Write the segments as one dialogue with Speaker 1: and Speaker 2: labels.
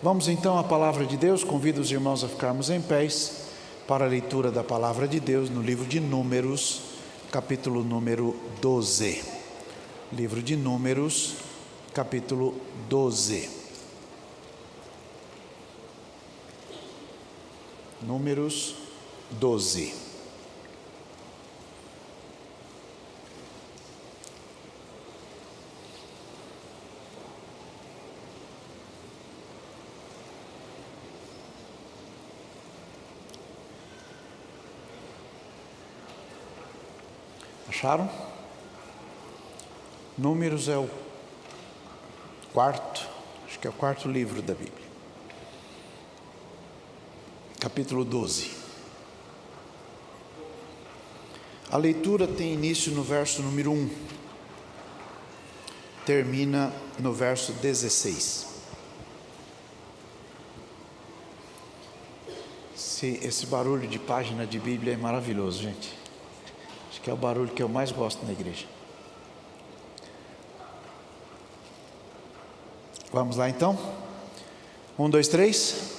Speaker 1: Vamos então à palavra de Deus. Convido os irmãos a ficarmos em pés para a leitura da palavra de Deus no livro de Números, capítulo número 12. Livro de Números, capítulo 12. Números 12. Acharam? Números é o quarto, acho que é o quarto livro da Bíblia. Capítulo 12. A leitura tem início no verso número 1, termina no verso 16. Esse barulho de página de Bíblia é maravilhoso, gente. Acho que é o barulho que eu mais gosto na igreja. Vamos lá então? 1, 2, 3.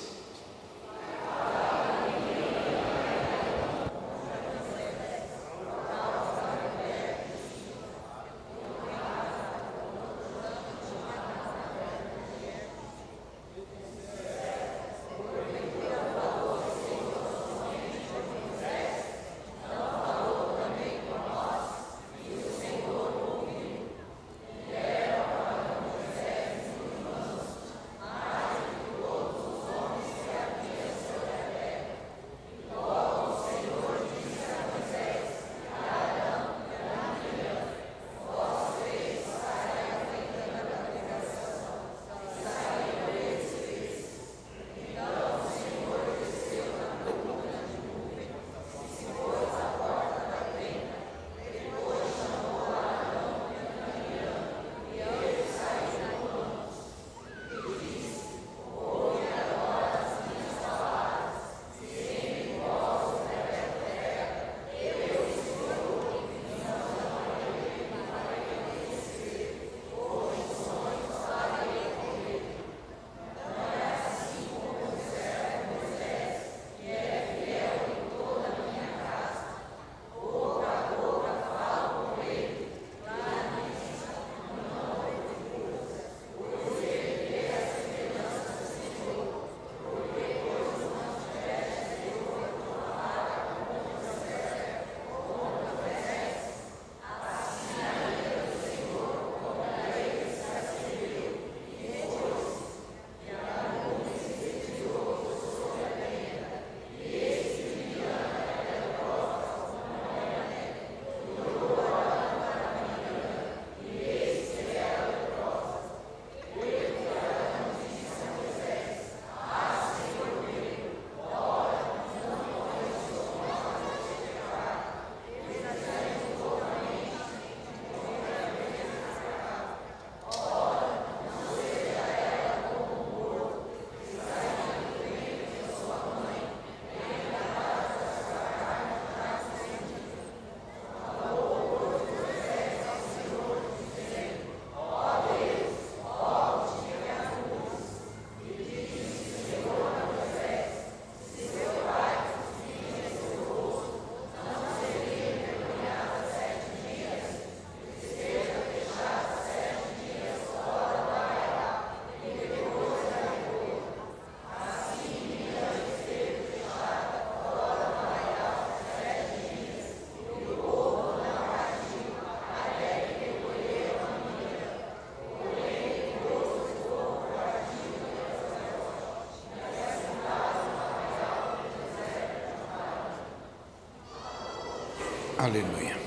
Speaker 1: Aleluia.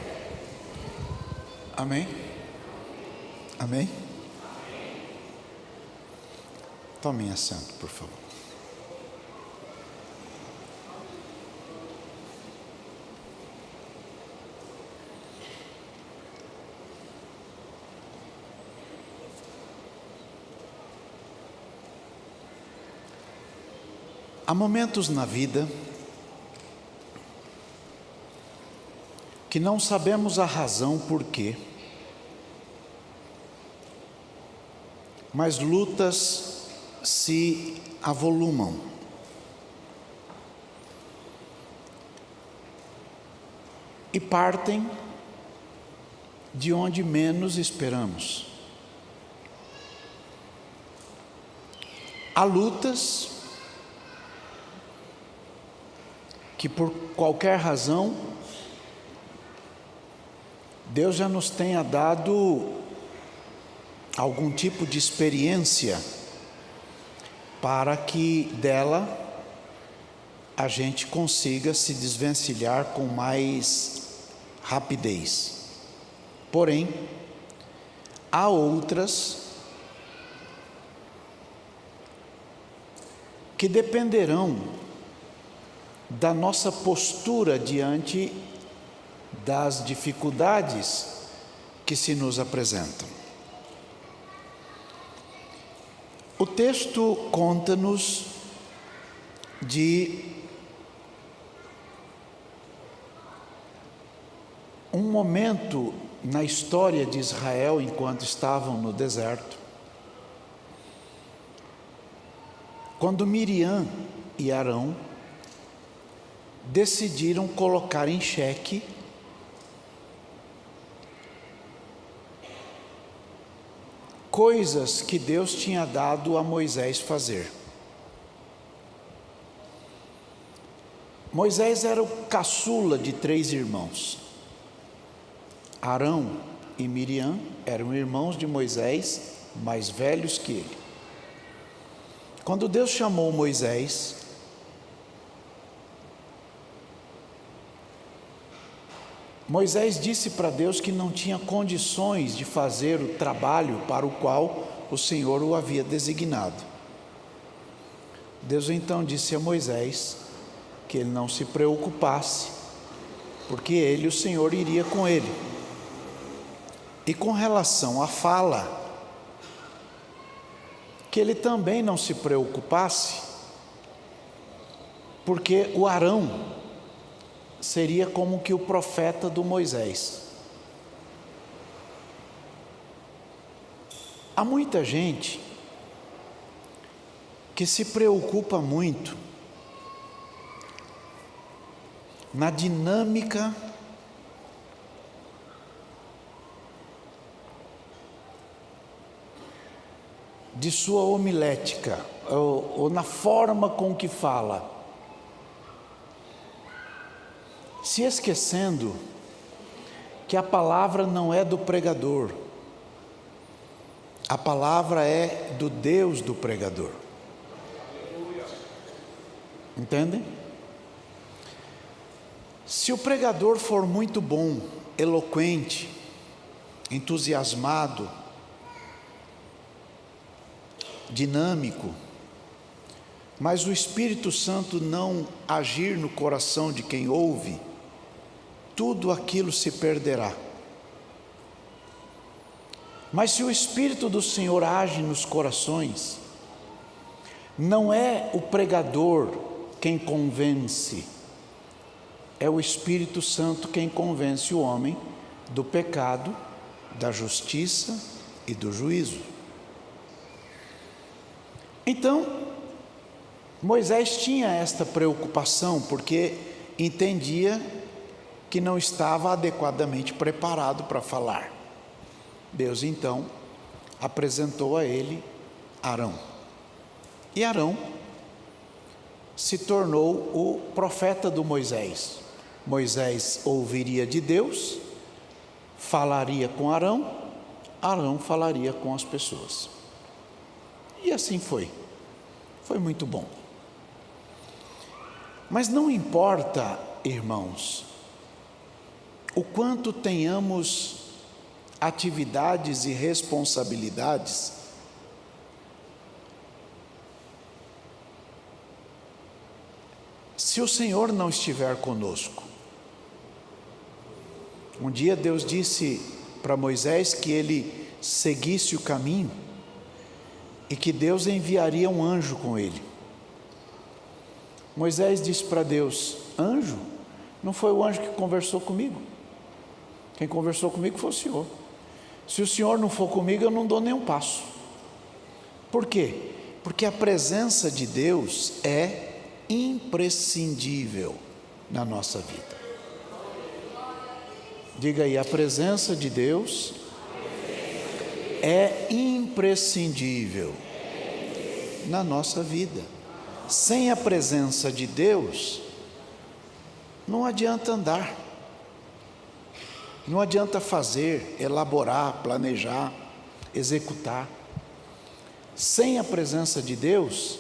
Speaker 1: Amém? Amém? Tomem assento, por favor. Há momentos na vida que não sabemos a razão por quê, mas lutas se avolumam. E partem de onde menos esperamos. Há lutas que, por qualquer razão, Deus já nos tenha dado algum tipo de experiência para que dela a gente consiga se desvencilhar com mais rapidez. Porém, há outras que dependerão da nossa postura diante das dificuldades que se nos apresentam. O texto conta-nos de um momento na história de Israel enquanto estavam no deserto, quando Miriam e Arão decidiram colocar em xeque coisas que Deus tinha dado a Moisés fazer. Moisés era o caçula de 3 irmãos. Arão e Miriam eram irmãos de Moisés, mais velhos que ele. Quando Deus chamou Moisés, Moisés disse para Deus que não tinha condições de fazer o trabalho para o qual o Senhor o havia designado. Deus então disse a Moisés que ele não se preocupasse, porque ele, o Senhor, iria com ele. E com relação à fala, que ele também não se preocupasse, porque o Arão seria como que o profeta do Moisés. Há muita gente que se preocupa muito na dinâmica de sua homilética, ou na forma com que fala, se esquecendo que a palavra não é do pregador, a palavra é do Deus do pregador. Entendem? Se o pregador for muito bom, eloquente, entusiasmado, dinâmico, mas o Espírito Santo não agir no coração de quem ouve, tudo aquilo se perderá. Mas se o Espírito do Senhor age nos corações, não é o pregador quem convence, é o Espírito Santo quem convence o homem do pecado, da justiça e do juízo. Então, Moisés tinha esta preocupação, porque entendia que não estava adequadamente preparado para falar. Deus então apresentou a ele Arão. E Arão se tornou o profeta do Moisés. Moisés ouviria de Deus, falaria com Arão, Arão falaria com as pessoas. E assim foi. Foi muito bom. Mas não importa, irmãos, o quanto tenhamos atividades e responsabilidades, se o Senhor não estiver conosco. Um dia Deus disse para Moisés que ele seguisse o caminho e que Deus enviaria um anjo com ele. Moisés disse para Deus: anjo? Não foi o anjo que conversou comigo. Quem conversou comigo foi o Senhor. Se o Senhor não for comigo, eu não dou nem um passo. Por quê? Porque a presença de Deus é imprescindível na nossa vida. Diga aí, a presença de Deus é imprescindível na nossa vida. Sem a presença de Deus, não adianta andar, não adianta fazer, elaborar, planejar, executar. Sem a presença de Deus,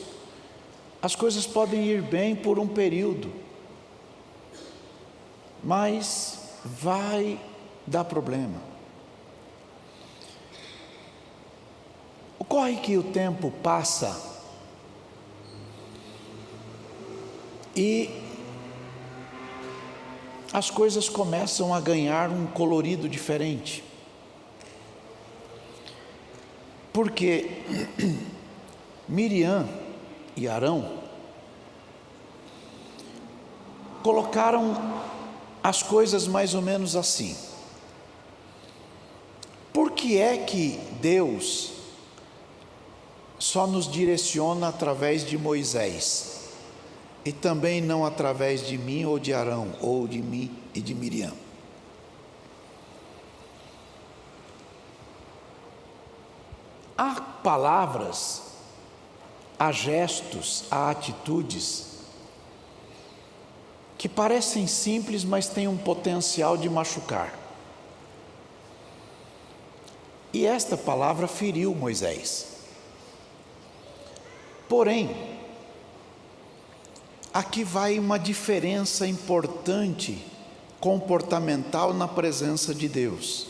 Speaker 1: as coisas podem ir bem por um período, mas vai dar problema. Ocorre que o tempo passa e as coisas começam a ganhar um colorido diferente. Porque Miriam e Arão colocaram as coisas mais ou menos assim. Por que é que Deus só nos direciona através de Moisés e também não através de mim ou de Arão, ou de mim e de Miriam? Há palavras, há gestos, há atitudes que parecem simples, mas têm um potencial de machucar. E esta palavra feriu Moisés. Porém, aqui vai uma diferença importante comportamental na presença de Deus.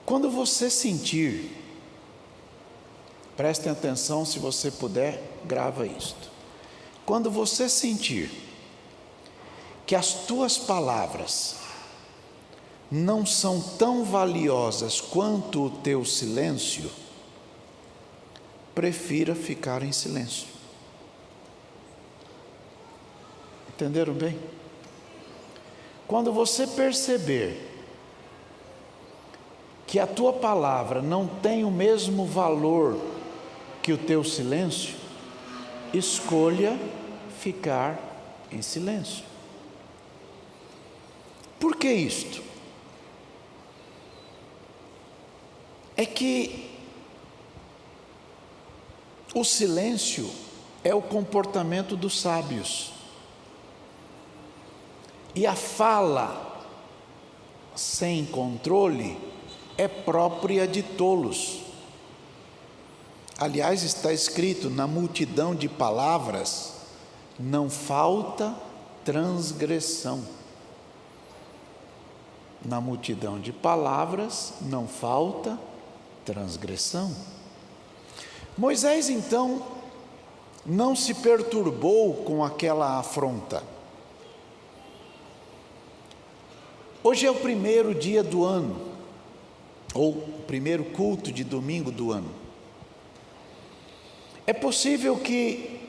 Speaker 1: Quando você sentir, prestem atenção, se você puder, grava isto. Quando você sentir que as tuas palavras não são tão valiosas quanto o teu silêncio, prefira ficar em silêncio. Entenderam bem? Quando você perceber que a tua palavra não tem o mesmo valor que o teu silêncio, escolha ficar em silêncio. Por que isto? É que o silêncio é o comportamento dos sábios. E a fala sem controle é própria de tolos. Aliás, está escrito: na multidão de palavras não falta transgressão. Na multidão de palavras não falta transgressão. Moisés, então, não se perturbou com aquela afronta. Hoje é o primeiro dia do ano, ou o primeiro culto de domingo do ano. É possível que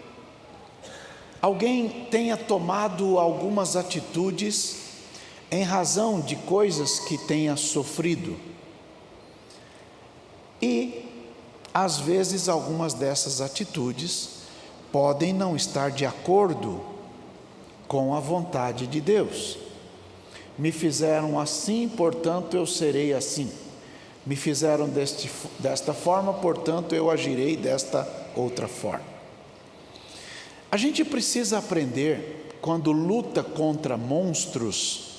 Speaker 1: alguém tenha tomado algumas atitudes em razão de coisas que tenha sofrido. E, às vezes, algumas dessas atitudes podem não estar de acordo com a vontade de Deus. Me fizeram assim, portanto eu serei assim. Me fizeram desta forma, portanto eu agirei desta outra forma. A gente precisa aprender, quando luta contra monstros,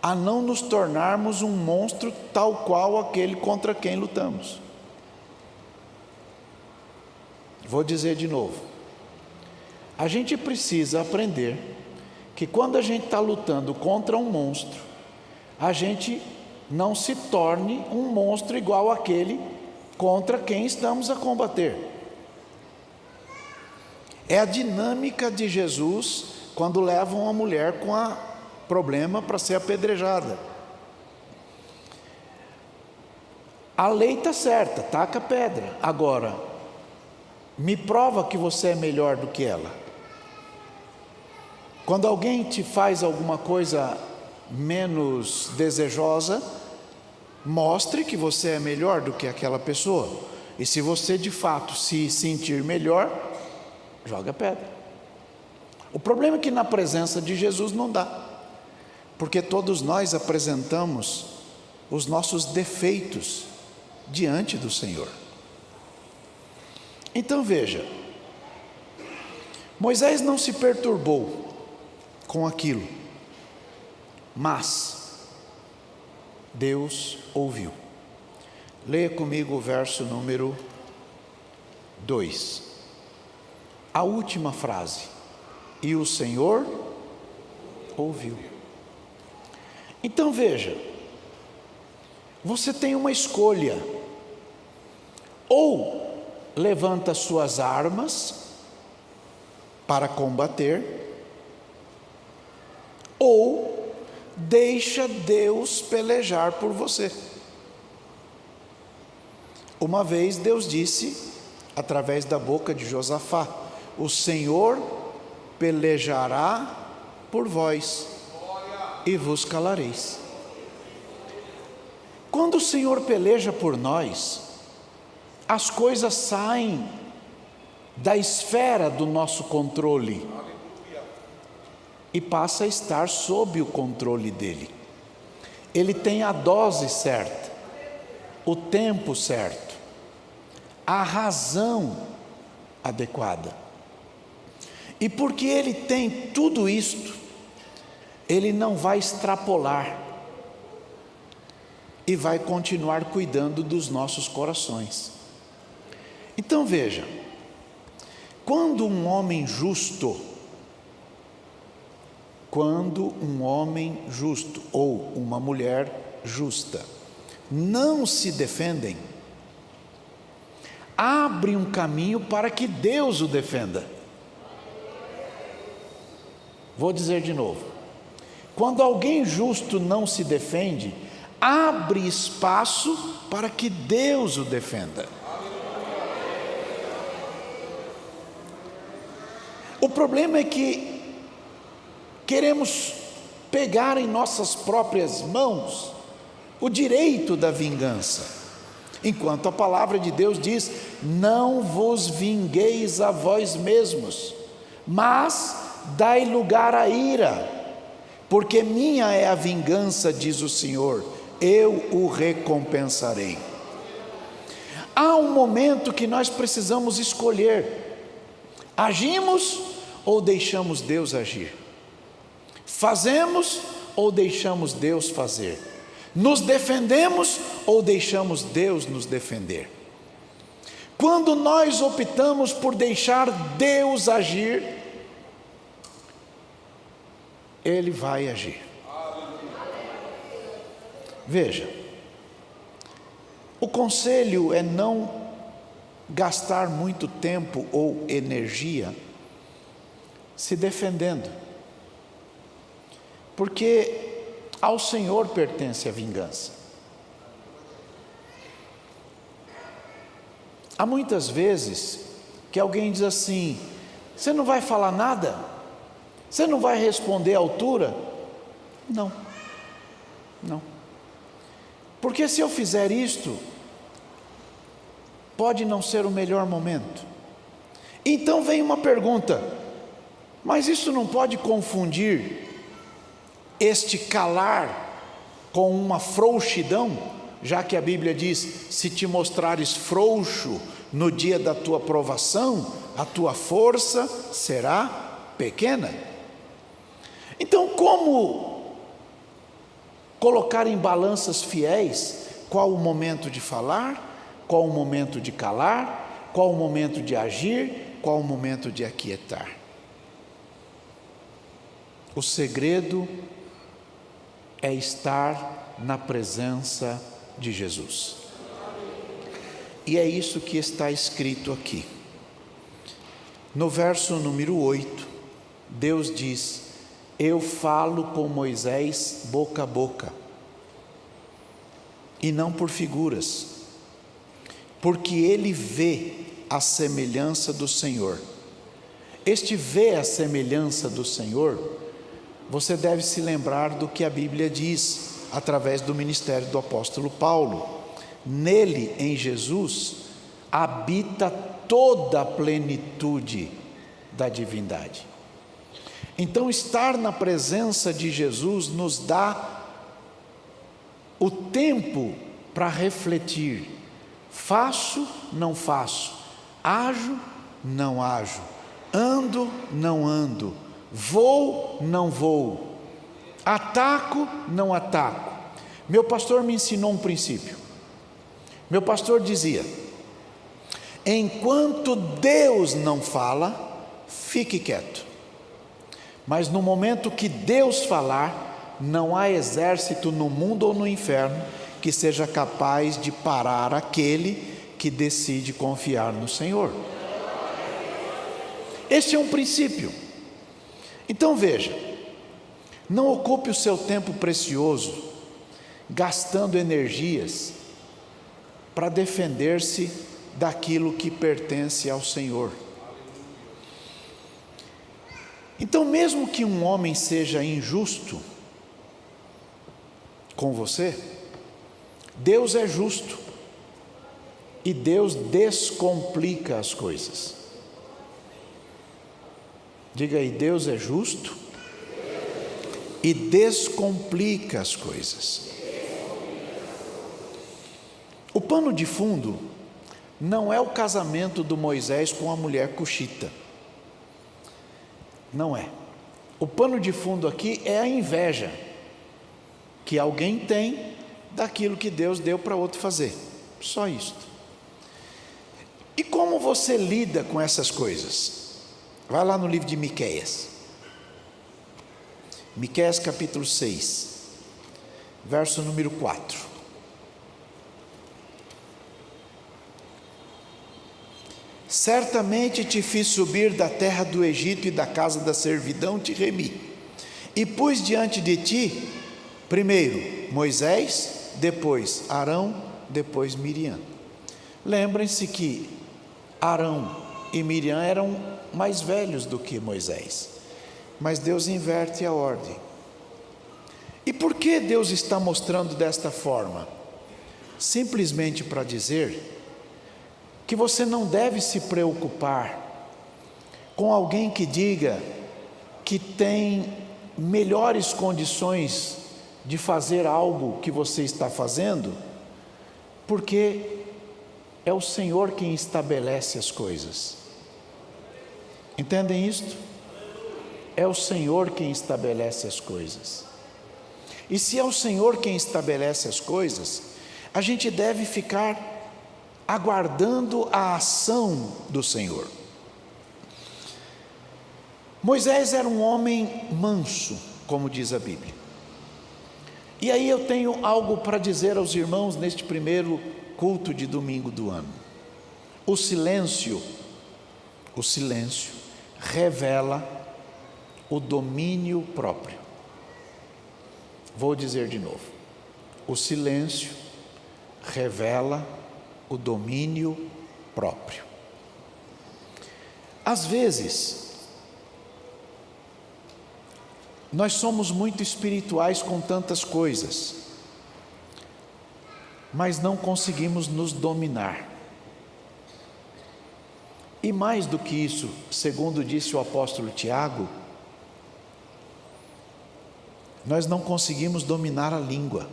Speaker 1: a não nos tornarmos um monstro tal qual aquele contra quem lutamos. Vou dizer de novo. A gente precisa aprender que quando a gente está lutando contra um monstro, a gente não se torne um monstro igual àquele contra quem estamos a combater. É a dinâmica de Jesus quando leva uma mulher com problema para ser apedrejada. A lei está certa, taca a pedra. Agora, me prova que você é melhor do que ela. Quando alguém te faz alguma coisa menos desejosa, mostre que você é melhor do que aquela pessoa. E se você de fato se sentir melhor, joga pedra. O problema é que na presença de Jesus não dá, porque todos nós apresentamos os nossos defeitos diante do Senhor. Então veja, Moisés não se perturbou com aquilo, mas Deus ouviu. Leia comigo o verso número 2, a última frase: e o Senhor ouviu. Então veja, você tem uma escolha: ou levanta suas armas para combater, ou deixa Deus pelejar por você. Uma vez Deus disse, através da boca de Josafá: o Senhor pelejará por vós e vos calareis. Quando o Senhor peleja por nós, as coisas saem da esfera do nosso controle e passa a estar sob o controle dele. Ele tem a dose certa, o tempo certo, a razão adequada. E porque ele tem tudo isto, ele não vai extrapolar e vai continuar cuidando dos nossos corações. Então veja, quando um homem justo ou uma mulher justa não se defendem, abre um caminho para que Deus o defenda. Vou dizer de novo: quando alguém justo não se defende, abre espaço para que Deus o defenda. O problema é que queremos pegar em nossas próprias mãos o direito da vingança, enquanto a palavra de Deus diz: não vos vingueis a vós mesmos, mas dai lugar à ira, porque minha é a vingança, diz o Senhor, eu o recompensarei. Há um momento que nós precisamos escolher: agimos ou deixamos Deus agir? Fazemos ou deixamos Deus fazer? Nos defendemos ou deixamos Deus nos defender? Quando nós optamos por deixar Deus agir, Ele vai agir. Veja, o conselho é não gastar muito tempo ou energia se defendendo, porque ao Senhor pertence a vingança. Há muitas vezes que alguém diz assim: você não vai falar nada? Você não vai responder à altura? Não. Porque se eu fizer isto, pode não ser o melhor momento. Então vem uma pergunta: mas isso não pode confundir este calar com uma frouxidão? Já que a Bíblia diz: se te mostrares frouxo no dia da tua provação, a tua força será pequena. Então, como colocar em balanças fiéis qual o momento de falar, qual o momento de calar, qual o momento de agir, qual o momento de aquietar? O segredo é estar na presença de Jesus. E é isso que está escrito aqui. No verso número 8, Deus diz: eu falo com Moisés boca a boca, e não por figuras, porque ele vê a semelhança do Senhor. Este vê a semelhança do Senhor, você deve se lembrar do que a Bíblia diz, através do ministério do apóstolo Paulo. Nele, em Jesus, habita toda a plenitude da divindade. Então, estar na presença de Jesus nos dá o tempo para refletir: faço, não faço, ajo, não ajo, ando, não ando, vou, não vou, ataco, não ataco. Meu pastor me ensinou um princípio. Meu pastor dizia: enquanto Deus não fala, fique quieto. Mas no momento que Deus falar, não há exército no mundo ou no inferno que seja capaz de parar aquele que decide confiar no Senhor. Este é um princípio. Então veja, não ocupe o seu tempo precioso gastando energias para defender-se daquilo que pertence ao Senhor. Então, mesmo que um homem seja injusto com você, Deus é justo e Deus descomplica as coisas. Diga aí: Deus é justo e descomplica as coisas. O pano de fundo não é o casamento do Moisés com a mulher cuxita. Não é. O pano de fundo aqui é a inveja que alguém tem daquilo que Deus deu para outro fazer. Só isto. E como você lida com essas coisas? Vai lá no livro de Miqueias. Miqueias capítulo 6, verso número 4. Certamente te fiz subir da terra do Egito e da casa da servidão te remi, e pus diante de ti, primeiro Moisés, depois Arão, depois Miriam. Lembrem-se que Arão e Miriam eram mais velhos do que Moisés, mas Deus inverte a ordem. E por que Deus está mostrando desta forma? Simplesmente para dizer que você não deve se preocupar com alguém que diga que tem melhores condições de fazer algo que você está fazendo, porque é o Senhor quem estabelece as coisas. Entendem isto? É o Senhor quem estabelece as coisas. E se é o Senhor quem estabelece as coisas, a gente deve ficar aguardando a ação do Senhor. Moisés era um homem manso, como diz a Bíblia. E aí eu tenho algo para dizer aos irmãos neste primeiro culto de domingo do ano. O silêncio revela o domínio próprio. Vou dizer de novo. O silêncio revela o domínio próprio. Às vezes, nós somos muito espirituais com tantas coisas, mas não conseguimos nos dominar. E mais do que isso, segundo disse o apóstolo Tiago, nós não conseguimos dominar a língua.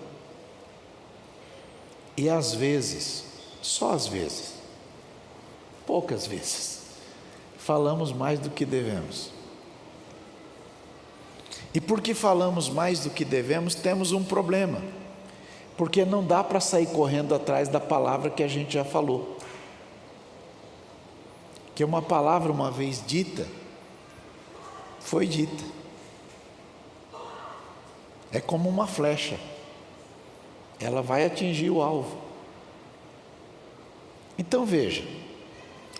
Speaker 1: E às vezes, só às vezes, poucas vezes, falamos mais do que devemos. E porque falamos mais do que devemos, temos um problema, porque não dá para sair correndo atrás da palavra que a gente já falou. Que uma palavra uma vez dita, foi dita. É como uma flecha, ela vai atingir o alvo. Então veja,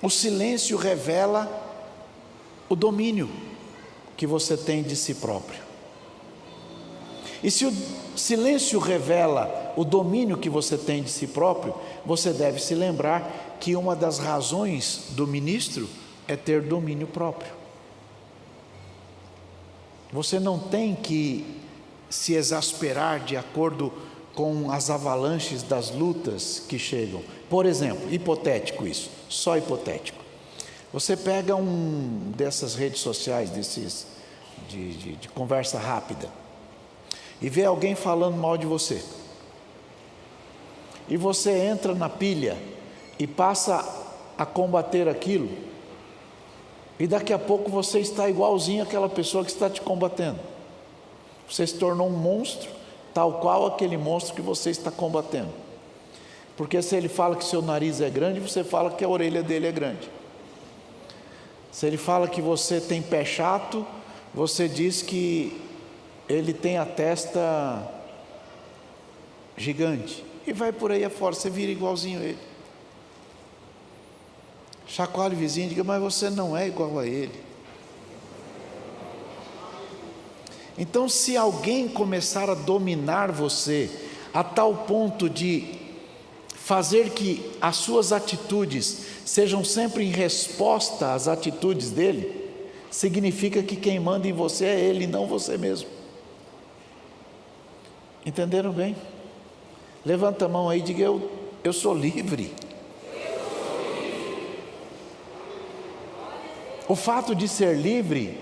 Speaker 1: o silêncio revela o domínio que você tem de si próprio. E se o silêncio revela o domínio que você tem de si próprio, você deve se lembrar que uma das razões do ministro é ter domínio próprio. Você não tem que se exasperar de acordo com as avalanches das lutas que chegam. Por exemplo, hipotético isso, só hipotético. Você pega um dessas redes sociais, desses de conversa rápida, e vê alguém falando mal de você. E você entra na pilha e passa a combater aquilo. E daqui a pouco você está igualzinho àquela pessoa que está te combatendo. Você se tornou um monstro, tal qual aquele monstro que você está combatendo. Porque se ele fala que seu nariz é grande, você fala que a orelha dele é grande. Se ele fala que você tem pé chato, você diz que ele tem a testa gigante. E vai por aí afora, você vira igualzinho a ele. Chacoalhe o vizinho e diga: mas você não é igual a ele. Então, se alguém começar a dominar você a tal ponto de fazer que as suas atitudes sejam sempre em resposta às atitudes dele, significa que quem manda em você é ele, não você mesmo. Entenderam bem? Levanta a mão aí e diga: eu sou livre. O fato de ser livre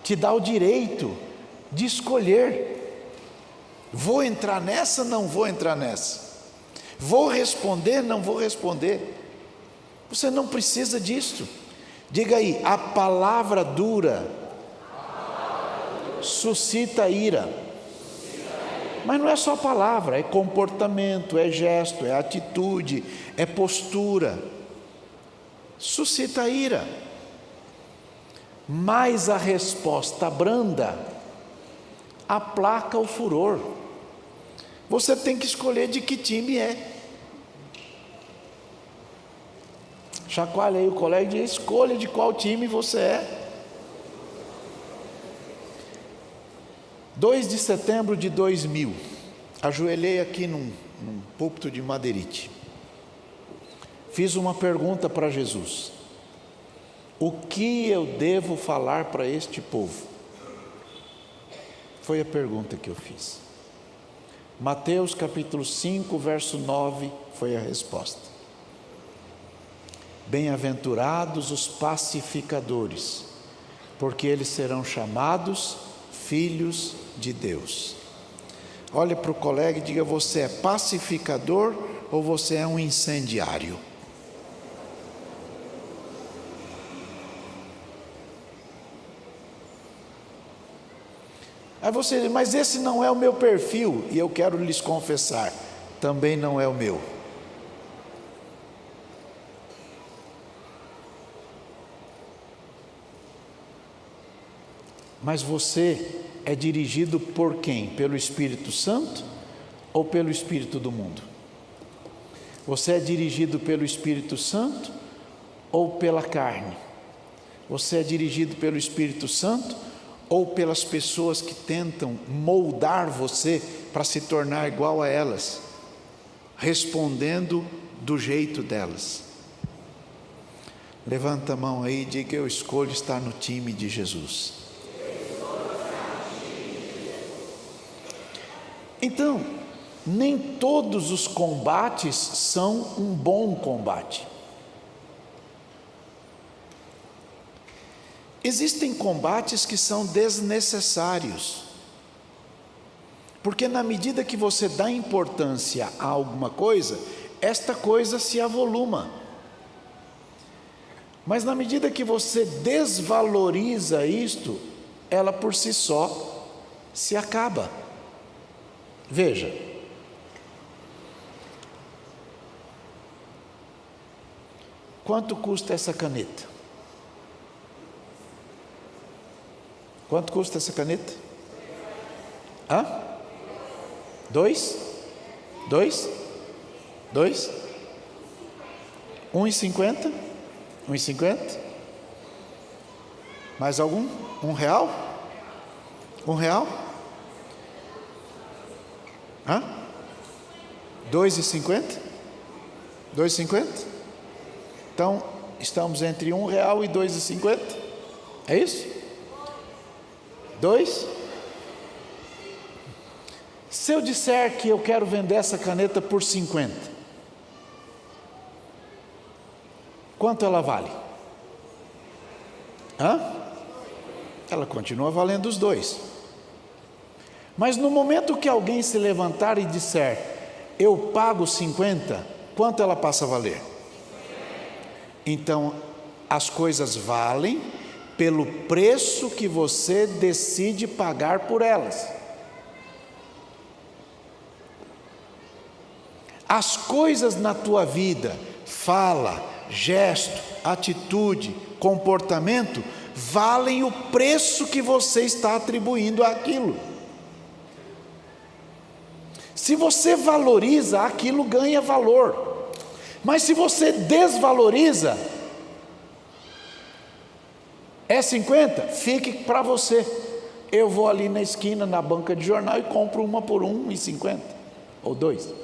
Speaker 1: te dá o direito de escolher: vou entrar nessa, não vou entrar nessa, vou responder, não vou responder. Você não precisa disso. Diga aí: a palavra dura suscita ira. Mas não é só palavra, é comportamento, é gesto, é atitude, é postura. Suscita ira. Mas a resposta branda aplaca o furor. Você tem que escolher de que time é. Chacoalha aí o colega e diz: escolha de qual time você é. 2 de setembro de 2000, ajoelhei aqui num púlpito de madeirite. Fiz uma pergunta para Jesus: o que eu devo falar para este povo? Foi a pergunta que eu fiz. Mateus capítulo 5, verso 9 foi a resposta. Bem-aventurados os pacificadores, porque eles serão chamados filhos de Deus. Olhe para o colega e diga: você é pacificador ou você é um incendiário? Aí você diz: mas esse não é o meu perfil. E eu quero lhes confessar, também não é o meu. Mas você é dirigido por quem? Pelo Espírito Santo ou pelo espírito do mundo? Você é dirigido pelo Espírito Santo ou pela carne? Você é dirigido pelo Espírito Santo ou pelas pessoas que tentam moldar você para se tornar igual a elas, respondendo do jeito delas? Levanta a mão aí e diga: eu escolho estar no time de Jesus. Então, nem todos os combates são um bom combate. Existem combates que são desnecessários, porque na medida que você dá importância a alguma coisa, esta coisa se avoluma. Mas na medida que você desvaloriza isto, ela por si só se acaba. Veja, quanto custa essa caneta? Quanto custa essa caneta? Hã? 2? 1,50? 1,50? Mais algum? R$1? R$1? Hã? 2,50? 2,50? Então, estamos entre R$1 e 2,50? É isso? 2? Se eu disser que eu quero vender essa caneta por 50, quanto ela vale? Ela continua valendo os dois. Mas no momento que alguém se levantar e disser, eu pago 50, quanto ela passa a valer? Então, as coisas valem pelo preço que você decide pagar por elas. As coisas na tua vida, fala, gesto, atitude, comportamento, valem o preço que você está atribuindo àquilo. Se você valoriza, aquilo ganha valor. Mas se você desvaloriza, é 50, fique para você. Eu vou ali na esquina, na banca de jornal e compro uma por R$1,50 ou 2.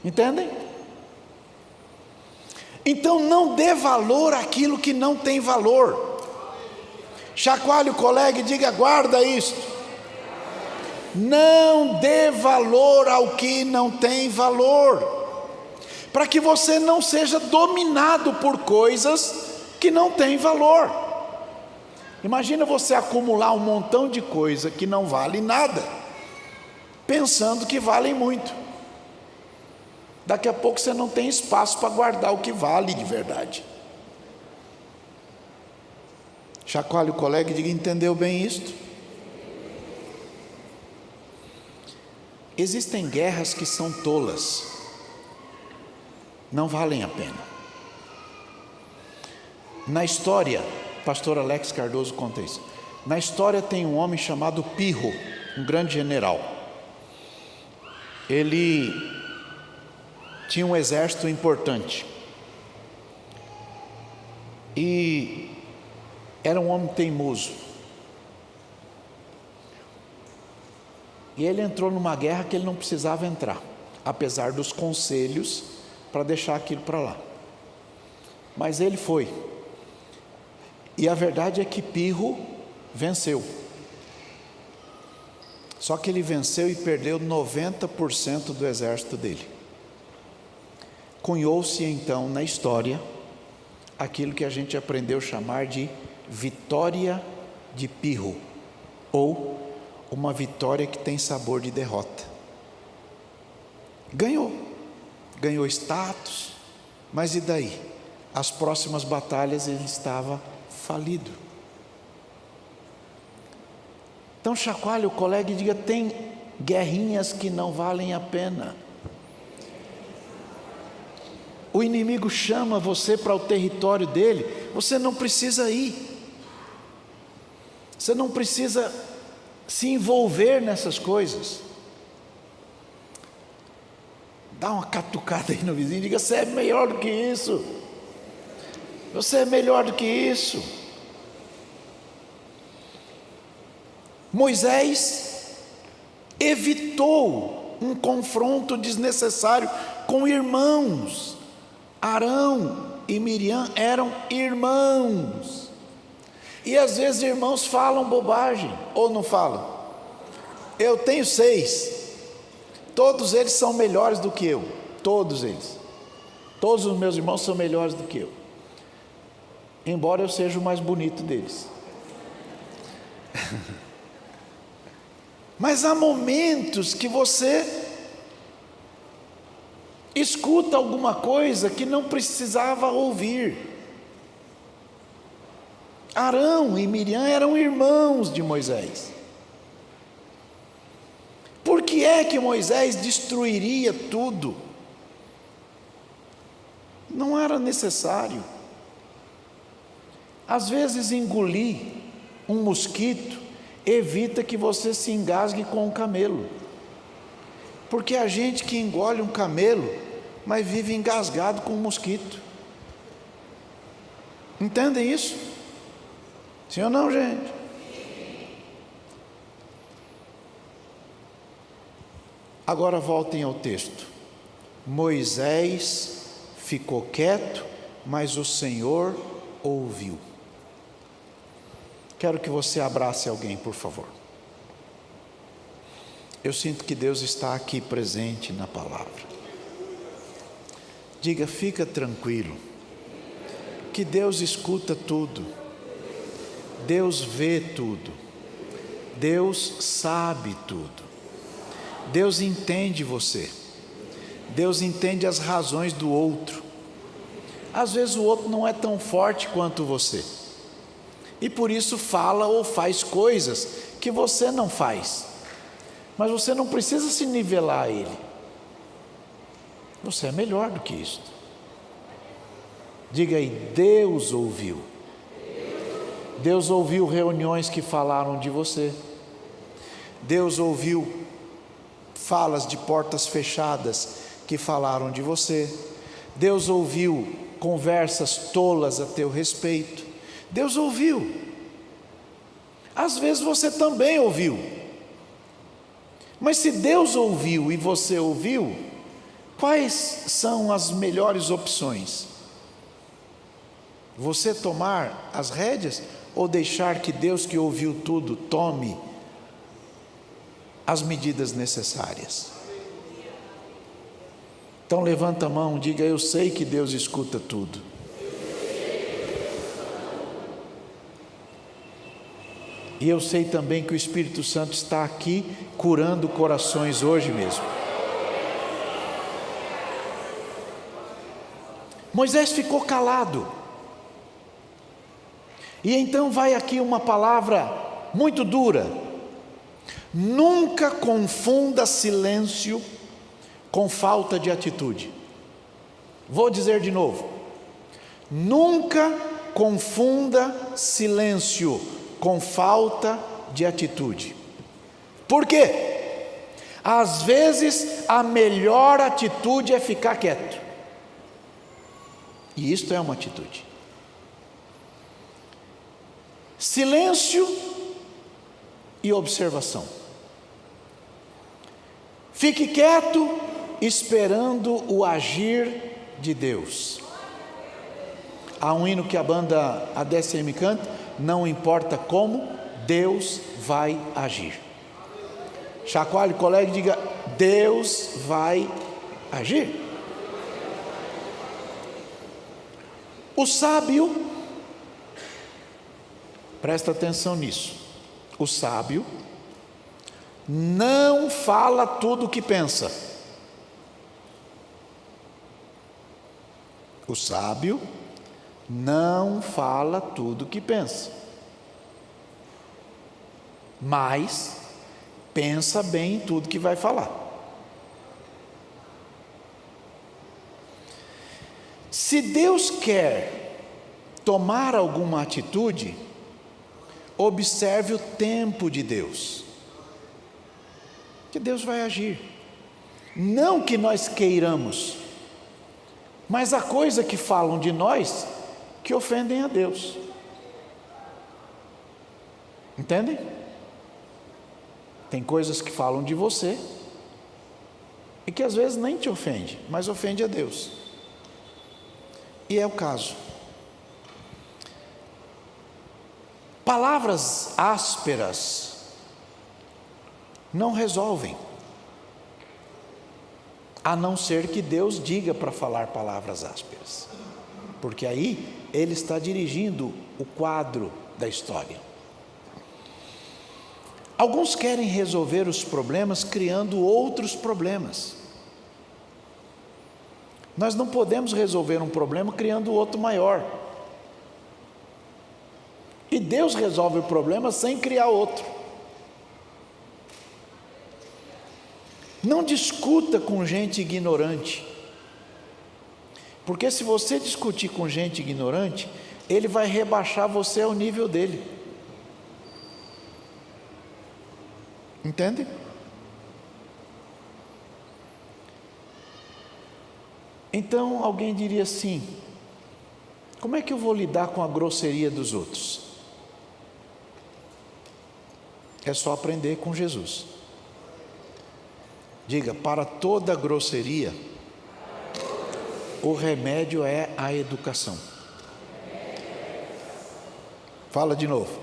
Speaker 1: Entendem? Então não dê valor àquilo que não tem valor. Chacoalhe o colega e diga, guarda isto. Não dê valor ao que não tem valor, para que você não seja dominado por coisas que não têm valor. Imagina você acumular um montão de coisa que não vale nada, pensando que valem muito. Daqui a pouco você não tem espaço para guardar o que vale de verdade. Chacoalhe o colega e diga, entendeu bem isto? Existem guerras que são tolas, não valem a pena. Na história, pastor Alex Cardoso conta isso. Na história tem um homem chamado Pirro, um grande general. Ele tinha um exército importante e era um homem teimoso. E ele entrou numa guerra que ele não precisava entrar, apesar dos conselhos para deixar aquilo para lá. Mas ele foi. E a verdade é que Pirro venceu. Só que ele venceu e perdeu 90% do exército dele. Cunhou-se então na história aquilo que a gente aprendeu a chamar de vitória de Pirro, ou uma vitória que tem sabor de derrota. Ganhou status, mas e daí? As próximas batalhas ele estava falido. Então chacoalhe o colega e diga, tem guerrinhas que não valem a pena. O inimigo chama você para o território dele, você não precisa ir. Você não precisa se envolver nessas coisas. Dá uma catucada aí no vizinho e diga, você é melhor do que isso. Você é melhor do que isso. Moisés evitou um confronto desnecessário com irmãos. Arão e Miriam eram irmãos. E às vezes irmãos falam bobagem, ou não falam? Eu tenho 6, todos eles são melhores do que eu, todos eles. Todos os meus irmãos são melhores do que eu, embora eu seja o mais bonito deles. Mas há momentos que você escuta alguma coisa que não precisava ouvir. Arão e Miriam eram irmãos de Moisés. Por que é que Moisés destruiria tudo? Não era necessário. Às vezes engolir um mosquito evita que você se engasgue com um camelo. Porque a gente que engole um camelo, mas vive engasgado com um mosquito. Entendem isso? Sim ou não, gente? Agora voltem ao texto. Moisés ficou quieto, mas o Senhor ouviu. Quero que você abrace alguém, por favor. Eu sinto que Deus está aqui presente na palavra. Diga, fica tranquilo, que Deus escuta tudo, Deus vê tudo, Deus sabe tudo, Deus entende você, Deus entende as razões do outro. Às vezes o outro não é tão forte quanto você, e por isso fala ou faz coisas que você não faz, mas você não precisa se nivelar a ele, você é melhor do que isto. Diga aí, Deus ouviu. Deus ouviu reuniões que falaram de você, Deus ouviu falas de portas fechadas que falaram de você, Deus ouviu conversas tolas a teu respeito, Deus ouviu. Às vezes você também ouviu, mas se Deus ouviu e você ouviu, quais são as melhores opções? Você tomar as rédeas ou deixar que Deus, que ouviu tudo, tome as medidas necessárias? Então levanta a mão, diga, eu sei que Deus escuta tudo. E eu sei também que o Espírito Santo está aqui curando corações hoje mesmo. Moisés ficou calado. E então vai aqui uma palavra muito dura. Nunca confunda silêncio com falta de atitude. Vou dizer de novo. Nunca confunda silêncio com falta de atitude. Por quê? Às vezes a melhor atitude é ficar quieto. E isto é uma atitude. Silêncio e observação. Fique quieto, esperando o agir de Deus. Há um hino que a banda ADSM canta, não importa como, Deus vai agir. Chacoalhe o colega e diga, Deus vai agir. O sábio, presta atenção nisso, o sábio não fala tudo o que pensa. O sábio não fala tudo o que pensa, mas pensa bem em tudo que vai falar. Se Deus quer tomar alguma atitude, observe o tempo de Deus, que Deus vai agir. Não que nós queiramos, mas há coisas que falam de nós que ofendem a Deus. Entendem? Tem coisas que falam de você e que às vezes nem te ofende, mas ofende a Deus. E é o caso. Palavras ásperas não resolvem, a não ser que Deus diga para falar palavras ásperas, porque aí Ele está dirigindo o quadro da história. Alguns querem resolver os problemas criando outros problemas. Nós não podemos resolver um problema criando outro maior. E Deus resolve o problema sem criar outro. Não discuta com gente ignorante, porque se você discutir com gente ignorante, ele vai rebaixar você ao nível dele. Entende? Então alguém diria assim: como é que eu vou lidar com a grosseria dos outros? É só aprender com Jesus. Diga, para toda grosseria, o remédio é a educação. Fala de novo.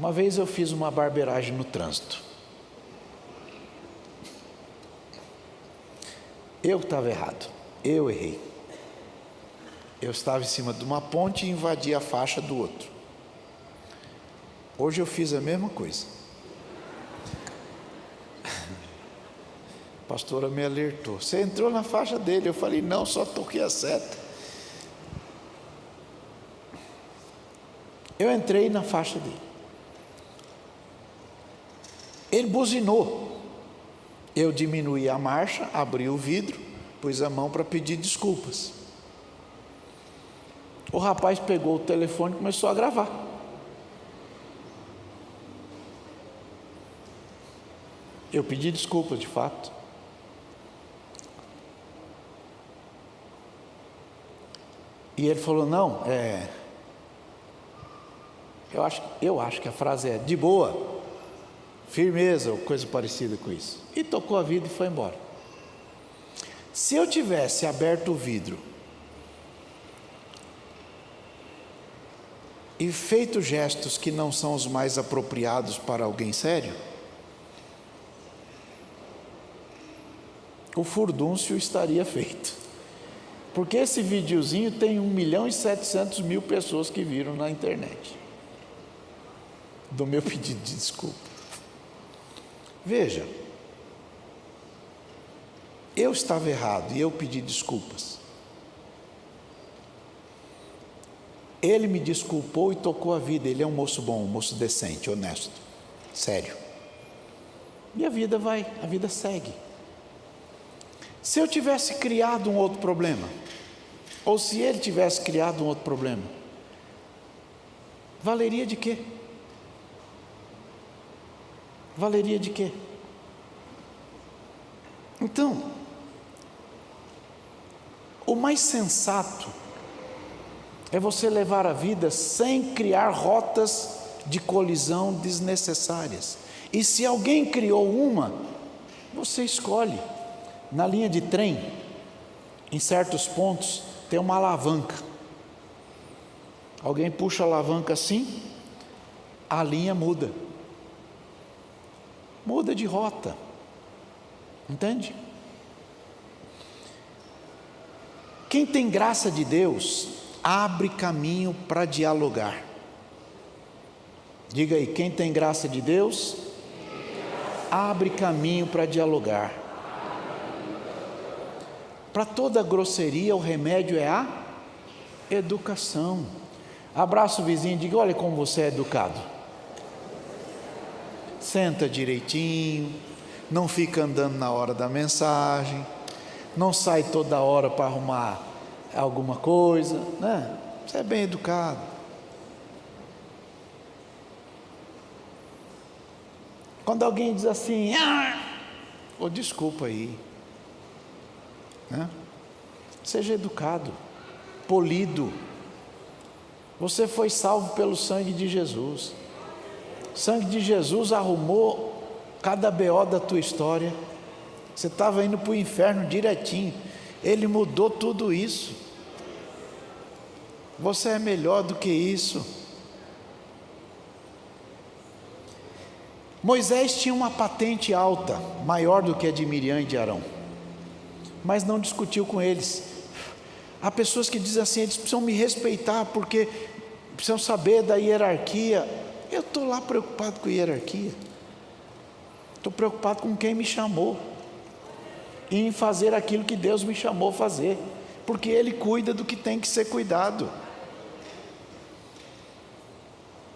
Speaker 1: Uma vez eu fiz uma barbeiragem no trânsito. Eu estava errado, eu errei. Eu estava em cima de uma ponte e invadi a faixa do outro. Hoje eu fiz a mesma coisa. A pastora me alertou: você entrou na faixa dele. Eu falei: não, só toquei a seta. Eu entrei na faixa dele. Ele buzinou. Eu diminuí a marcha, abri o vidro, pus a mão para pedir desculpas. O rapaz pegou o telefone e começou a gravar. Eu pedi desculpas, de fato. E ele falou: não, eu acho que a frase é de boa, firmeza, ou coisa parecida com isso. E tocou a vida e foi embora. Se eu tivesse aberto o vidro e feito gestos que não são os mais apropriados para alguém sério, o furdúncio estaria feito. Porque esse videozinho tem 1.700.000 pessoas que viram na internet do meu pedido de desculpa. Veja, eu estava errado e eu pedi desculpas. Ele me desculpou e tocou a vida. Ele é um moço bom, um moço decente, honesto, sério. E a vida segue. Se eu tivesse criado um outro problema, ou se ele tivesse criado um outro problema, valeria de quê? Valeria de quê? Então, o mais sensato é você levar a vida sem criar rotas de colisão desnecessárias. E se alguém criou uma, você escolhe. Na linha de trem, em certos pontos, tem uma alavanca. Alguém puxa a alavanca assim, a linha muda. Muda de rota. Entende? Quem tem graça de Deus, abre caminho para dialogar. Diga aí, quem tem graça de Deus, abre caminho para dialogar. Para toda grosseria, o remédio é a educação. Abraça o vizinho e diga: olha como você é educado. Senta direitinho, não fica andando na hora da mensagem, não sai toda hora para arrumar alguma coisa, né? Você é bem educado. Quando alguém diz assim: desculpa aí, né? Seja educado, polido. Você foi salvo pelo sangue de Jesus. O sangue de Jesus arrumou cada BO da tua história. Você estava indo para o inferno direitinho. Ele mudou tudo isso. Você é melhor do que isso. Moisés tinha uma patente alta, maior do que a de Miriam e de Arão, mas não discutiu com eles. Há pessoas que dizem assim: eles precisam me respeitar porque precisam saber da hierarquia. Eu estou lá preocupado com hierarquia. Estou preocupado com quem me chamou e em fazer aquilo que Deus me chamou a fazer, porque Ele cuida do que tem que ser cuidado.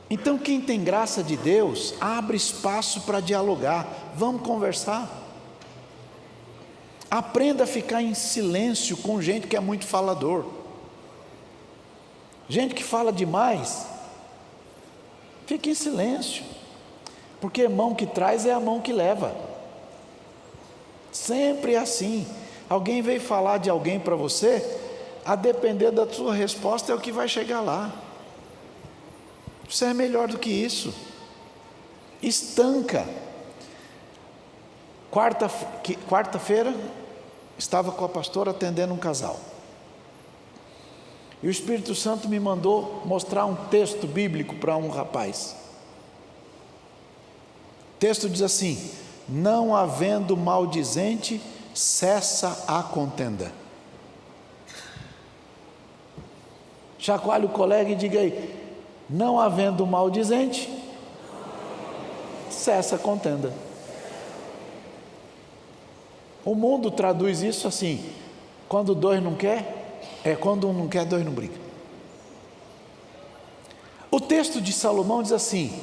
Speaker 1: Então, quem tem graça de Deus, abre espaço para dialogar. Vamos conversar. Aprenda a ficar em silêncio com gente que é muito falador. Gente que fala demais, fique em silêncio, porque a mão que traz é a mão que leva. Sempre é assim. Alguém veio falar de alguém para você, a depender da sua resposta é o que vai chegar lá. Você é melhor do que isso. Estanca. Quarta-feira, estava com a pastora atendendo um casal. E o Espírito Santo me mandou mostrar um texto bíblico para um rapaz. O texto diz assim: não havendo maldizente, cessa a contenda. Chacoalhe o colega e diga aí: não havendo maldizente, cessa a contenda. O mundo traduz isso assim: quando dois não quer, quando um não quer, dois não brigam. O texto de Salomão diz assim: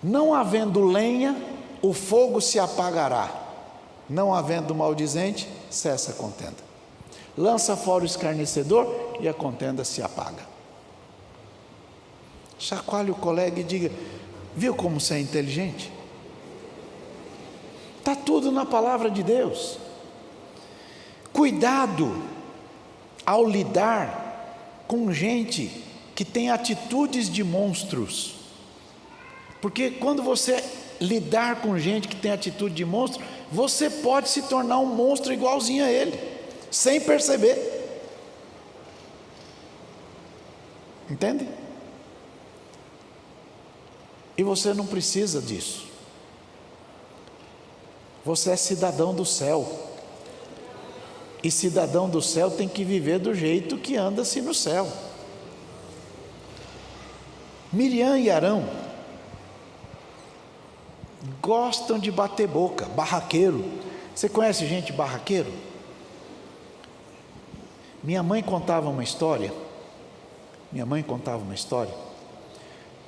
Speaker 1: não havendo lenha, o fogo se apagará, não havendo maldizente, cessa a contenda. Lança fora o escarnecedor e a contenda se apaga. Chacoalhe o colega e diga: viu como você é inteligente? Está tudo na palavra de Deus. Cuidado ao lidar com gente que tem atitudes de monstros, porque quando você lidar com gente que tem atitude de monstro, você pode se tornar um monstro igualzinho a ele, sem perceber. Entende? E você não precisa disso. Você é cidadão do céu, e cidadão do céu tem que viver do jeito que anda-se no céu. Miriam e Arão gostam de bater boca, barraqueiro. Você conhece gente barraqueiro? Minha mãe contava uma história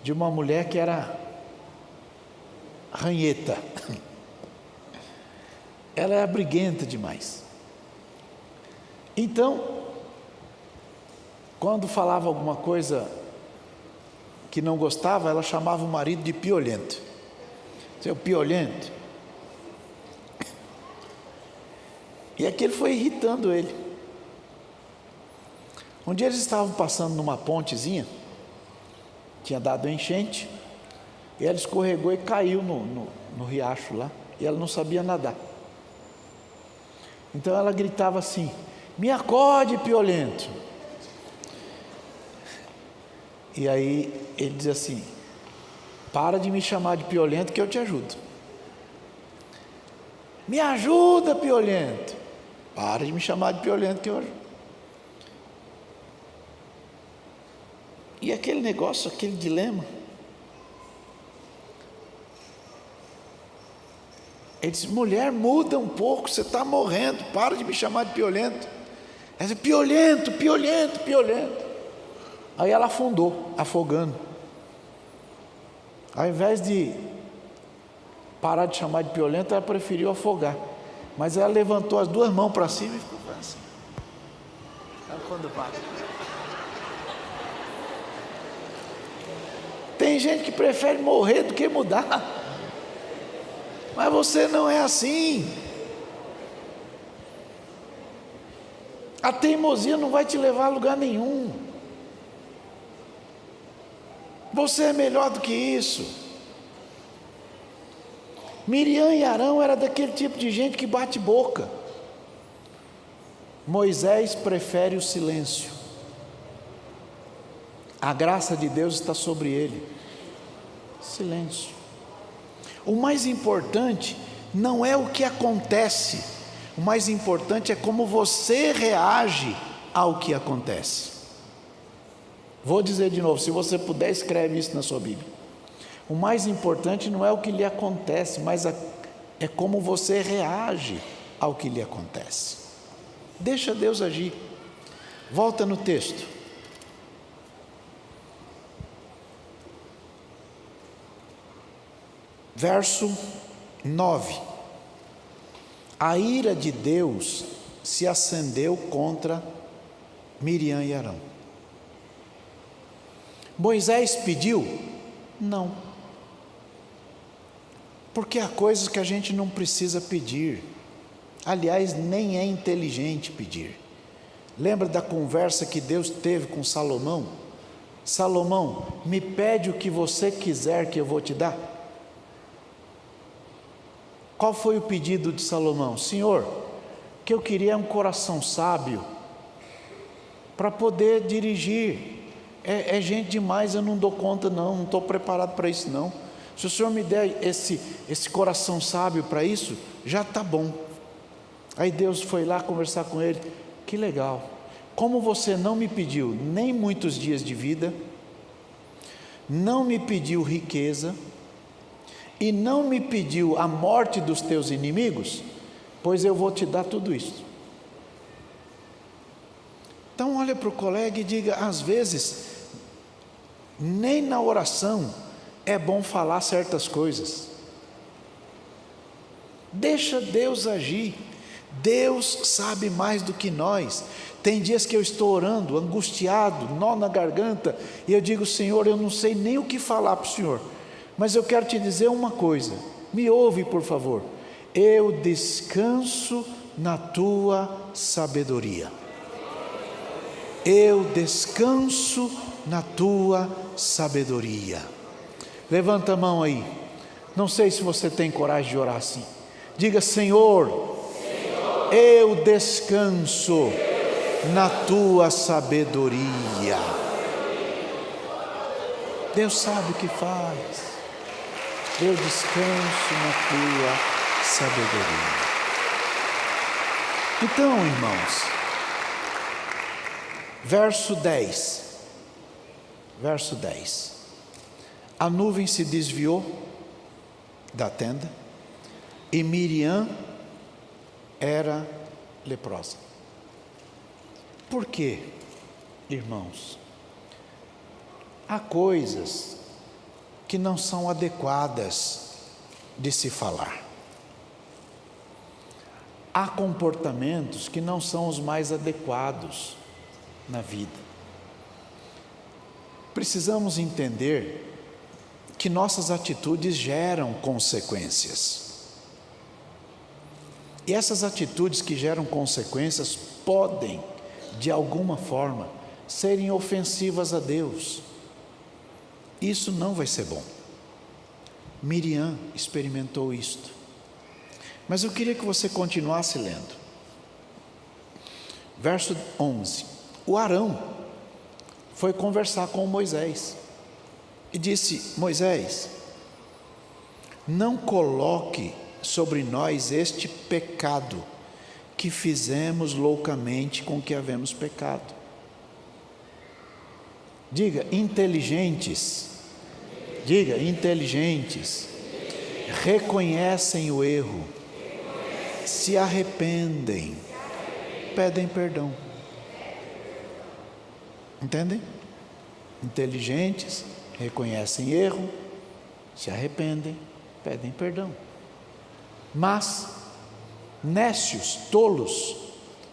Speaker 1: de uma mulher que era ranheta. Ela era briguenta demais. Então, quando falava alguma coisa que não gostava, ela chamava o marido de piolento. Seu piolento. E aquilo foi irritando ele. Um dia eles estavam passando numa pontezinha, tinha dado enchente, e ela escorregou e caiu no riacho lá, e ela não sabia nadar. Então ela gritava assim: me acorde, piolento. E aí ele diz assim: para de me chamar de piolento que eu te ajudo. Me ajuda, piolento. Para de me chamar de piolento que eu ajudo. E aquele negócio, aquele dilema. Ele disse: mulher, muda um pouco, você está morrendo, para de me chamar de piolento. Ela disse: piolento, piolento, piolento. Aí ela afundou, afogando. Ao invés de parar de chamar de piolento, ela preferiu afogar. Mas ela levantou as duas mãos para cima e ficou assim. Sabe quando para? Tem gente que prefere morrer do que mudar. Mas você não é assim. A teimosia não vai te levar a lugar nenhum. Você é melhor do que isso. Miriam e Arão era daquele tipo de gente que bate boca. Moisés prefere o silêncio. A graça de Deus está sobre ele. Silêncio. O mais importante não é o que acontece, o mais importante é como você reage ao que acontece. Vou dizer de novo, se você puder, escreve isso na sua Bíblia. O mais importante não é o que lhe acontece, mas é como você reage ao que lhe acontece. Deixa Deus agir. Volta no texto. Verso 9. A ira de Deus se acendeu contra Miriam e Arão. Moisés pediu? Não. Porque há coisas que a gente não precisa pedir. Aliás, nem é inteligente pedir. Lembra da conversa que Deus teve com Salomão? Salomão, me pede o que você quiser que eu vou te dar. Qual foi o pedido de Salomão? Senhor, o que eu queria é um coração sábio para poder dirigir. É gente demais, eu não dou conta não estou preparado para isso não. Se o Senhor me der esse coração sábio para isso, já está bom. Aí Deus foi lá conversar com ele. Que legal. Como você não me pediu nem muitos dias de vida, não me pediu riqueza, e não me pediu a morte dos teus inimigos, pois eu vou te dar tudo isso. Então olha para o colega e diga, às vezes, nem na oração é bom falar certas coisas. Deixa Deus agir. Deus sabe mais do que nós. Tem dias que eu estou orando, angustiado, nó na garganta, e eu digo, Senhor, eu não sei nem o que falar para o Senhor, mas eu quero te dizer uma coisa, me ouve por favor, eu descanso na tua sabedoria. Eu descanso na tua sabedoria. Levanta a mão aí. Não sei se você tem coragem de orar assim. Diga, Senhor, eu descanso na tua sabedoria. Deus sabe o que faz. Eu descanso na tua sabedoria. Então, irmãos, verso 10. A nuvem se desviou da tenda e Miriam era leprosa. Por quê, irmãos? Há coisas que não são adequadas de se falar. Há comportamentos que não são os mais adequados na vida. Precisamos entender que nossas atitudes geram consequências. E essas atitudes que geram consequências podem, de alguma forma, serem ofensivas a Deus. Isso não vai ser bom. Miriam experimentou isto. Mas eu queria que você continuasse lendo. Verso 11. O Arão foi conversar com Moisés e disse, Moisés, não coloque sobre nós este pecado que fizemos loucamente com que havemos pecado. Diga, inteligentes, reconhecem o erro, se arrependem, pedem perdão. Entendem? Inteligentes, reconhecem erro, se arrependem, pedem perdão. Mas nécios, tolos,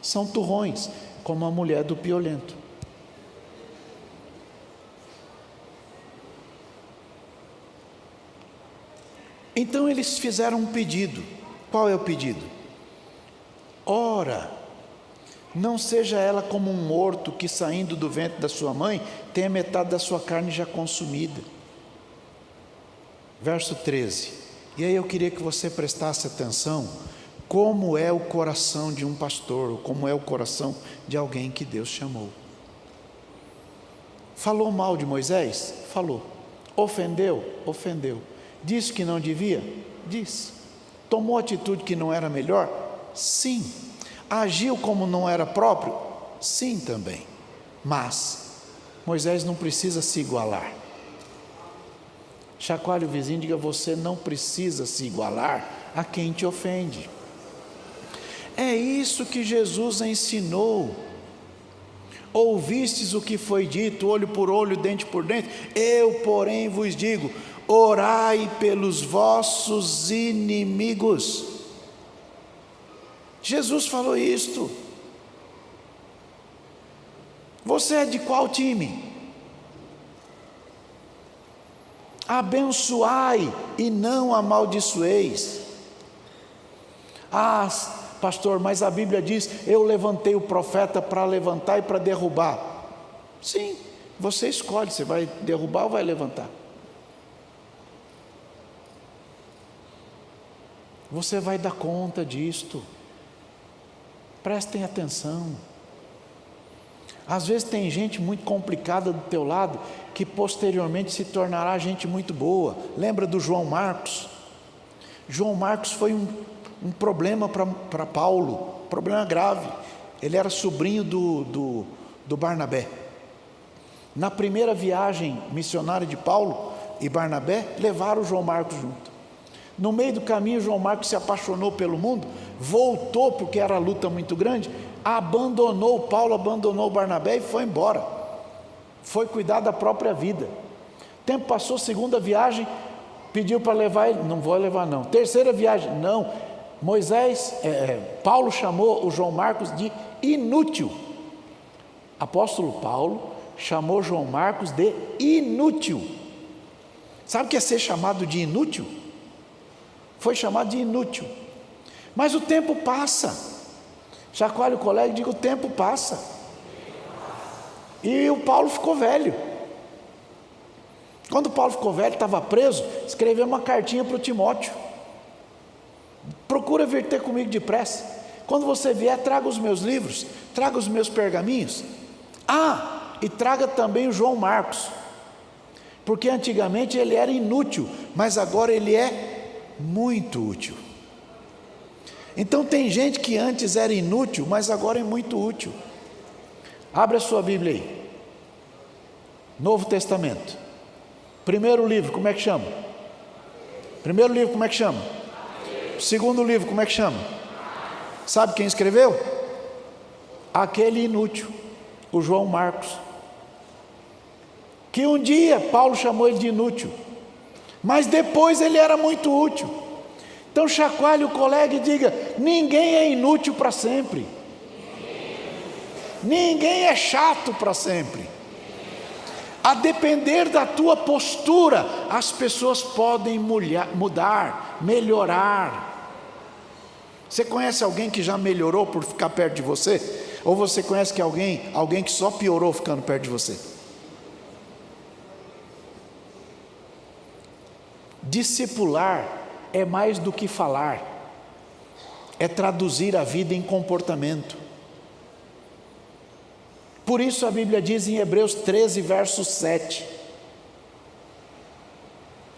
Speaker 1: são turrões, como a mulher do piolento. Então eles fizeram um pedido. Qual é o pedido? Ora, não seja ela como um morto que saindo do ventre da sua mãe tenha metade da sua carne já consumida. Verso 13. E aí eu queria que você prestasse atenção como é o coração de um pastor, ou como é o coração de alguém que Deus chamou. Falou mal de Moisés? Falou. Ofendeu? Ofendeu. Disse que não devia? Disse. Tomou atitude que não era melhor? Sim. Agiu como não era próprio? Sim também. Mas Moisés não precisa se igualar. Chacoalhe o vizinho e diga, você não precisa se igualar a quem te ofende. É isso que Jesus ensinou. Ouvistes o que foi dito, olho por olho, dente por dente. Eu, porém, vos digo, orai pelos vossos inimigos. Jesus falou isto. Você é de qual time? Abençoai e não amaldiçoeis. Ah, pastor, mas a Bíblia diz, eu levantei o profeta para levantar e para derrubar. Sim, você escolhe, você vai derrubar ou vai levantar? Você vai dar conta disto. Prestem atenção. Às vezes tem gente muito complicada do teu lado, que posteriormente se tornará gente muito boa. Lembra do João Marcos? João Marcos foi um problema para Paulo, problema grave. Ele era sobrinho do Barnabé. Na primeira viagem missionária de Paulo e Barnabé, levaram o João Marcos junto. No meio do caminho, João Marcos se apaixonou pelo mundo, voltou porque era luta muito grande, abandonou Paulo, abandonou Barnabé e foi embora. Foi cuidar da própria vida. O tempo passou, segunda viagem, pediu para levar ele, não vou levar não. Terceira viagem, não. Paulo chamou o João Marcos de inútil. Apóstolo Paulo chamou João Marcos de inútil. Sabe o que é ser chamado de inútil? Foi chamado de inútil. Mas o tempo passa. Chacoalhe o colega e diga: o tempo passa. E o Paulo ficou velho. Quando Paulo ficou velho, estava preso, escreveu uma cartinha para o Timóteo: procura vir ter comigo depressa. Quando você vier, traga os meus livros, traga os meus pergaminhos. E traga também o João Marcos, porque antigamente ele era inútil, mas agora ele é muito útil. Então tem gente que antes era inútil, mas agora é muito útil. Abre a sua Bíblia aí. Novo Testamento. Primeiro livro, como é que chama? Primeiro livro, como é que chama? Segundo livro, como é que chama? Sabe quem escreveu? Aquele inútil, o João Marcos. Que um dia Paulo chamou ele de inútil, mas depois ele era muito útil. Então chacoalhe o colega e diga: ninguém é inútil para sempre. Ninguém é chato para sempre. A depender da tua postura, as pessoas podem mudar, melhorar. Você conhece alguém que já melhorou por ficar perto de você? Ou você conhece alguém que só piorou ficando perto de você? Discipular é mais do que falar, é traduzir a vida em comportamento. Por isso a Bíblia diz em Hebreus 13, verso 7.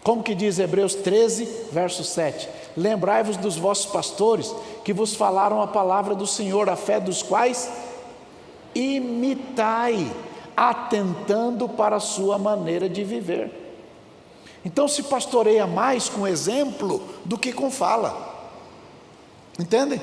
Speaker 1: Como que diz Hebreus 13, verso 7? Lembrai-vos dos vossos pastores, que vos falaram a palavra do Senhor, a fé dos quais imitai, atentando para a sua maneira de viver. Então se pastoreia mais com exemplo do que com fala. Entendem?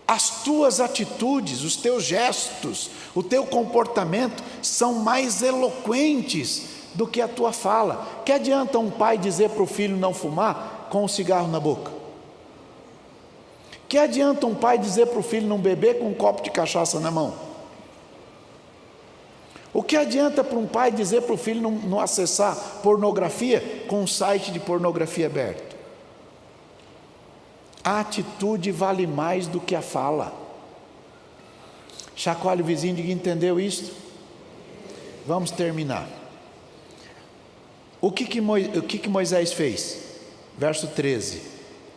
Speaker 1: As tuas atitudes, os teus gestos, o teu comportamento são mais eloquentes do que a tua fala. Que adianta um pai dizer para o filho não fumar com um cigarro na boca? Que adianta um pai dizer para o filho não beber com um copo de cachaça na mão? O que adianta para um pai dizer para o filho não acessar pornografia com um site de pornografia aberto? A atitude vale mais do que a fala. Chacoalhe o vizinho e diga: entendeu isso? Vamos terminar. O que Moisés fez? Verso 13: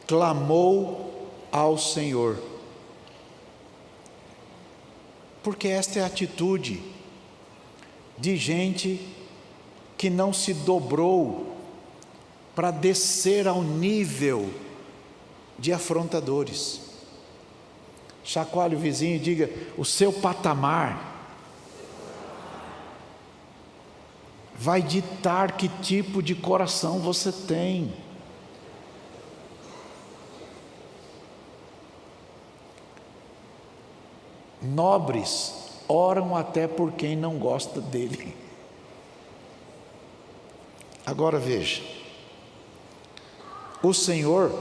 Speaker 1: clamou ao Senhor. Porque esta é a atitude de gente que não se dobrou para descer ao nível de afrontadores. Chacoalhe o vizinho e diga: o seu patamar vai ditar que tipo de coração você tem. Nobres oram até por quem não gosta dele. Agora veja, o Senhor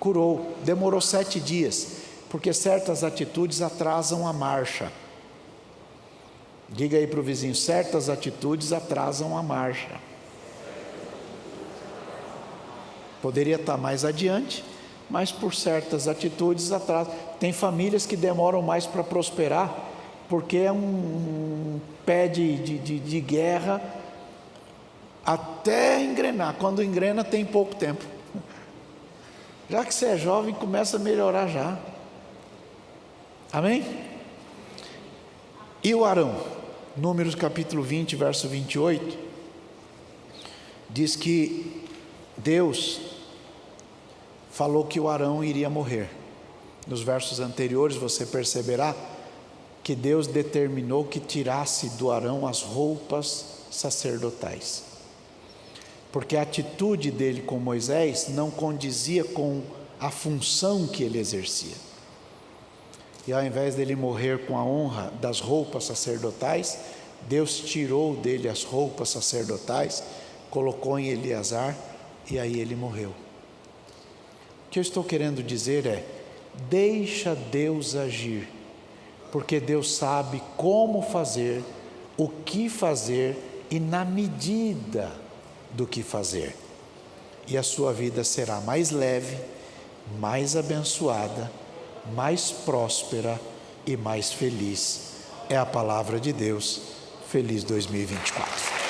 Speaker 1: curou, demorou 7 dias, porque certas atitudes atrasam a marcha. Diga aí para o vizinho: certas atitudes atrasam a marcha. Poderia estar mais adiante, mas por certas atitudes atrasam. Tem famílias que demoram mais para prosperar, porque é um pé de guerra até engrenar. Quando engrena tem pouco tempo. Já que você é jovem, começa a melhorar já. Amém? E o Arão, Números capítulo 20, verso 28, diz que Deus falou que o Arão iria morrer. Nos versos anteriores você perceberá que Deus determinou que tirasse do Arão as roupas sacerdotais, porque a atitude dele com Moisés não condizia com a função que ele exercia. E ao invés dele morrer com a honra das roupas sacerdotais, Deus tirou dele as roupas sacerdotais, colocou em Eleazar e aí ele morreu. O que eu estou querendo dizer é: deixa Deus agir, porque Deus sabe como fazer, o que fazer e na medida do que fazer. E a sua vida será mais leve, mais abençoada, mais próspera e mais feliz. É a palavra de Deus. Feliz 2024.